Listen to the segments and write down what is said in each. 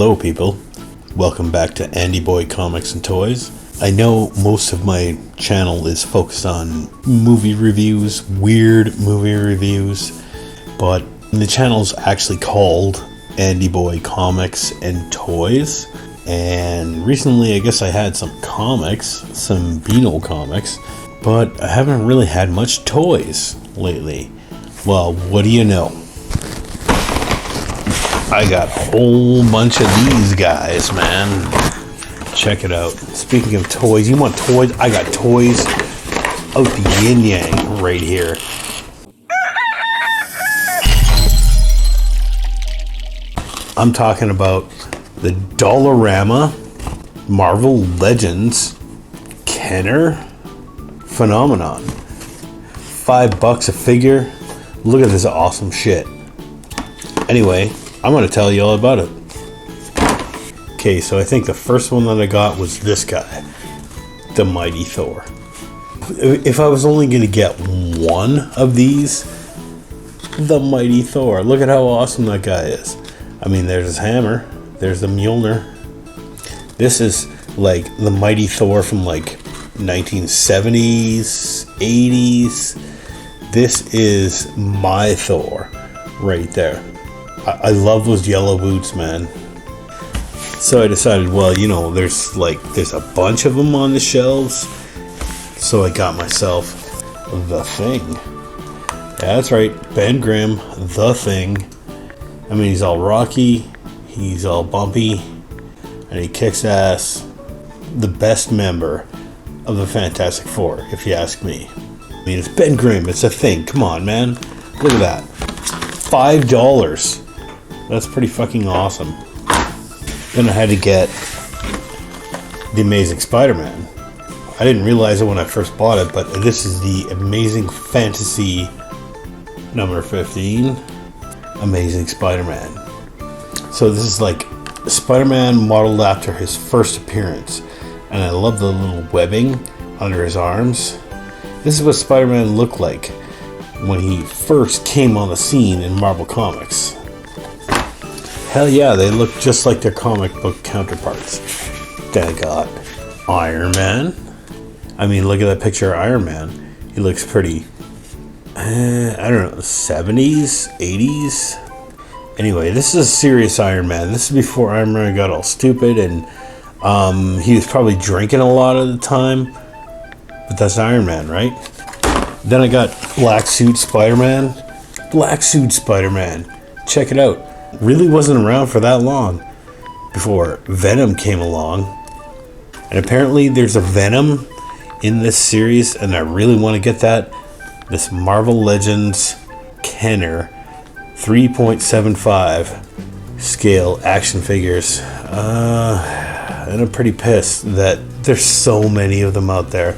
Hello people, welcome back to Andy Boy Comics and Toys. I know most of my channel is focused on movie reviews, weird movie reviews, but the channel's actually called Andy Boy Comics and Toys. And recently I guess I had some comics, some Beano comics, but I haven't really had much toys lately. Well, what do you know? I got a whole bunch of these guys, man. Check it out. Speaking of toys, you want toys? I got toys out the yin yang right here. I'm talking about the Dollarama Marvel Legends Kenner Phenomenon. $5 a figure. Look at this awesome shit. Anyway, I'm going to tell you all about it. Okay, so I think the first one that I got was this guy, the Mighty Thor. If I was only going to get one of these, the Mighty Thor. Look at how awesome that guy is. I mean, there's his hammer. There's the Mjolnir. This is like the Mighty Thor from like 1970s, 80s. This is my Thor right there. I love those yellow boots, man. So I decided, well, you know, there's a bunch of them on the shelves. So I got myself the Thing. Yeah, that's right, Ben Grimm, the Thing. I mean, he's all rocky, he's all bumpy, and he kicks ass. The best member of the Fantastic Four, if you ask me. I mean, it's Ben Grimm, it's a Thing. Come on, man. Look at that. $5. That's pretty fucking awesome. Then I had to get the Amazing Spider-Man. I didn't realize it when I first bought it, but this is the Amazing Fantasy number 15. Amazing Spider-Man. So this is like Spider-Man modeled after his first appearance. And I love the little webbing under his arms. This is what Spider-Man looked like when he first came on the scene in Marvel Comics. Hell yeah, they look just like their comic book counterparts. Then I got Iron Man. I mean, look at that picture of Iron Man. He looks pretty, I don't know, 70s, 80s? Anyway, this is a serious Iron Man. This is before Iron Man got all stupid and he was probably drinking a lot of the time. But that's Iron Man, right? Then I got Black Suit Spider-Man. Black Suit Spider-Man. Check it out. Really wasn't around for that long before Venom came along. And apparently there's a Venom in this series, and I really want to get that. This Marvel Legends Kenner 3.75 scale action figures. And I'm pretty pissed that there's so many of them out there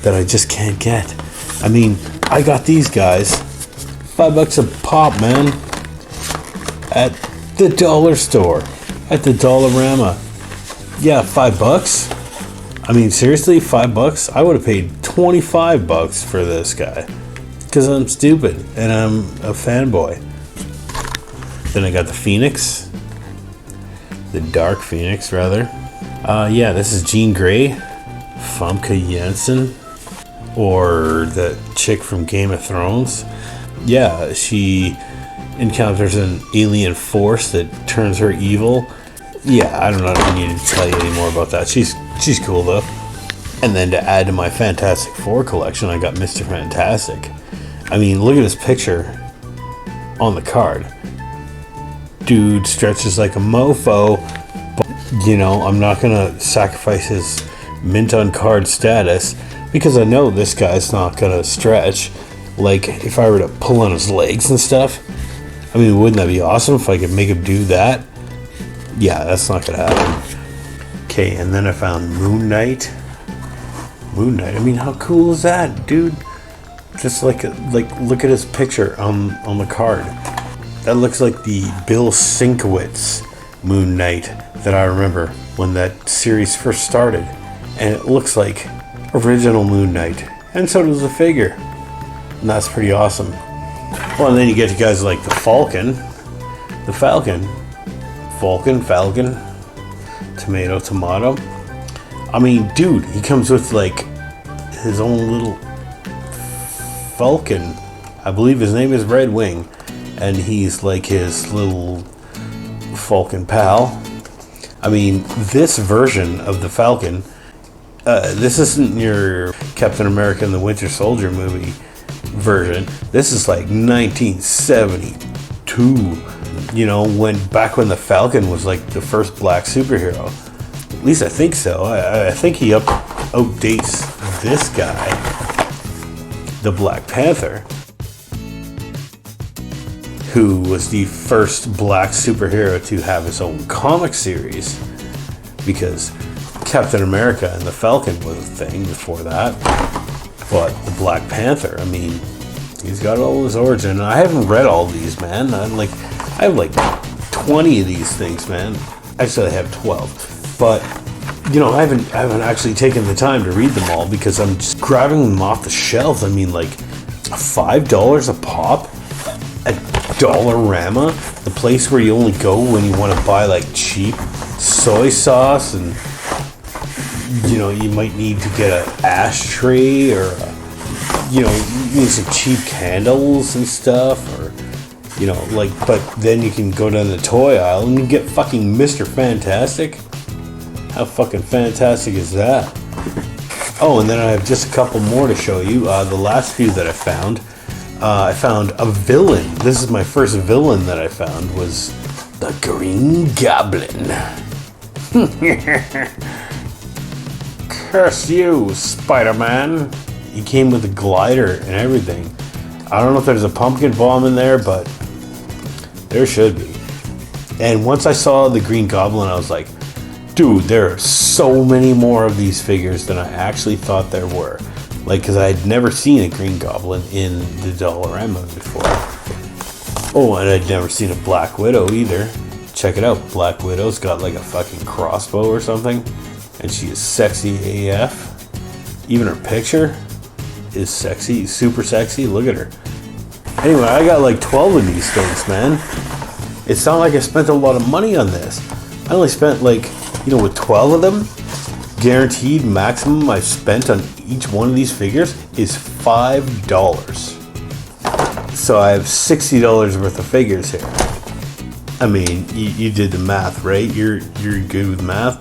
that I just can't get. I mean, I got these guys $5 a pop, man, at the dollar store, at the Dollarama. Yeah, $5. I mean, seriously, $5. I would have paid $25 for this guy because I'm stupid and I'm a fanboy. Then I got the Phoenix, the Dark Phoenix, rather. Yeah, this is Jean Grey, Famke Janssen, or the chick from Game of Thrones. Yeah, she encounters an alien force that turns her evil. Yeah, I don't know if I need to tell you any more about that. She's cool though. And then to add to my Fantastic Four collection, I got Mr. Fantastic. I mean, look at this picture on the card. Dude stretches like a mofo, but you know, I'm not gonna sacrifice his mint on card status because I know this guy's not gonna stretch. Like if I were to pull on his legs and stuff, I mean, wouldn't that be awesome if I could make him do that? Yeah, that's not gonna happen. Okay, and then I found Moon Knight. Moon Knight, I mean, how cool is that, dude? Just like look at his picture on the card. That looks like the Bill Sienkiewicz Moon Knight that I remember when that series first started. And it looks like original Moon Knight. And so does the figure. And that's pretty awesome. Well, and then you get to guys like the Falcon, Falcon, tomato. I mean, dude, he comes with like his own little Falcon. I believe his name is Red Wing, and he's like his little Falcon pal. I mean, this version of the Falcon, this isn't your Captain America and the Winter Soldier movie version. This is like 1972. You know, back when the Falcon was like the first black superhero. At least I think so. I think he outdates this guy, the Black Panther, who was the first black superhero to have his own comic series, because Captain America and the Falcon was a thing before that. But the Black Panther, I mean, he's got all his origin. I haven't read all these, man. I have like 20 of these things, man. Actually, I have 12. But, you know, I haven't actually taken the time to read them all because I'm just grabbing them off the shelves. I mean, like, $5 a pop at Dollarama, the place where you only go when you want to buy, like, cheap soy sauce, and, you know, you might need to get an ashtray, or, you know, you need some cheap candles and stuff, or, you know, like, but then you can go down the toy aisle and you get fucking Mr. Fantastic. How fucking fantastic is that? Oh, and then I have just a couple more to show you. The last few that I found a villain. This is my first villain that I found, was the Green Goblin. Curse you, Spider-Man. He came with a glider and everything. I don't know if there's a pumpkin bomb in there, but there should be. And once I saw the Green Goblin, I was like, dude, there are so many more of these figures than I actually thought there were. Like, because I had never seen a Green Goblin in the Dollarama before. Oh, and I'd never seen a Black Widow either. Check it out. Black Widow's got like a fucking crossbow or something. And she is sexy AF. Even her picture is sexy, super sexy. Look at her. Anyway, I got like 12 of these things, man. It's not like I spent a lot of money on this. I only spent like, you know, with 12 of them, guaranteed maximum I spent on each one of these figures is $5. So I have $60 worth of figures here. I mean, you did the math, right? You're good with math.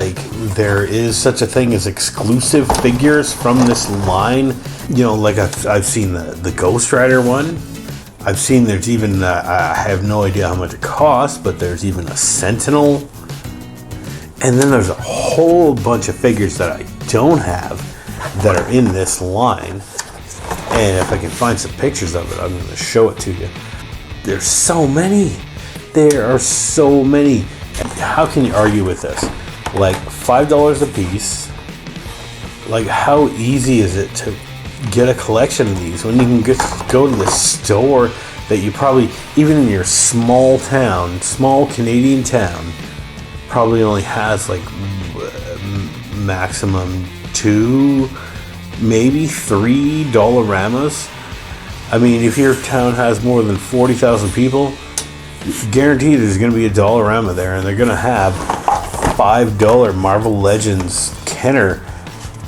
Like, there is such a thing as exclusive figures from this line. You know, like I've seen the Ghost Rider one. I've seen there's even, I have no idea how much it costs, but there's even a Sentinel. And then there's a whole bunch of figures that I don't have that are in this line. And if I can find some pictures of it, I'm going to show it to you. There's so many. There are so many. How can you argue with this? Like, $5 a piece. Like, how easy is it to get a collection of these when you can just go to the store that you probably, even in your small town, small Canadian town, probably only has like maximum 2, maybe 3 Dollaramas. I mean, if your town has more than 40,000 people, guaranteed there's going to be a Dollarama there, and they're going to have $5 Marvel Legends Kenner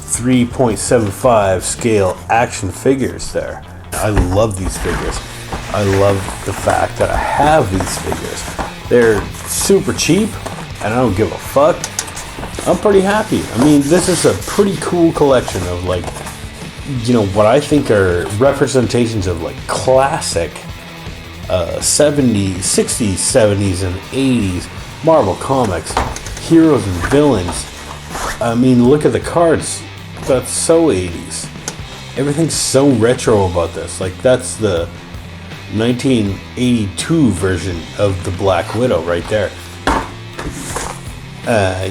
3.75 scale action figures there. I love these figures. I love the fact that I have these figures. They're super cheap, and I don't give a fuck. I'm pretty happy. I mean, this is a pretty cool collection of, like, you know, what I think are representations of, like, classic 70s, 60s, 70s, and 80s Marvel Comics, heroes and villains. I mean, look at the cards. That's so 80s. Everything's so retro about this. Like, that's the 1982 version of the Black Widow right there.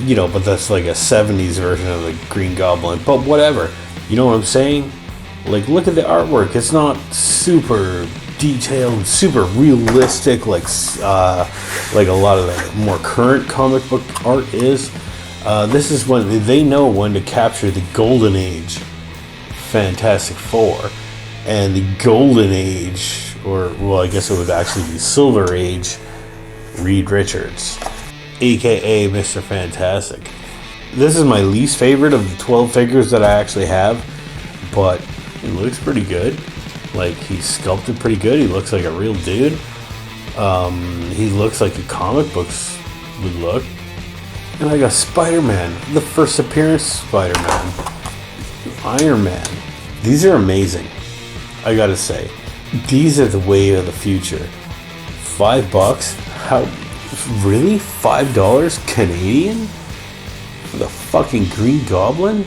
You know, but that's like a 70s version of the Green Goblin. But whatever. You know what I'm saying? Like, look at the artwork. It's not super detailed, super realistic, like a lot of the more current comic book art is. This is when they know when to capture the golden age Fantastic Four, and the golden age, or well, I guess it would actually be Silver Age, Reed Richards. aka Mr. Fantastic. This is my least favorite of the 12 figures that I actually have, but he looks pretty good. Like, he's sculpted pretty good. He looks like a real dude. He looks like the comic books would look. And I got Spider-Man, the first appearance of Spider-Man. Iron Man. These are amazing. I gotta say, these are the wave of the future. $5? How? Really? $5 Canadian? For the fucking Green Goblin?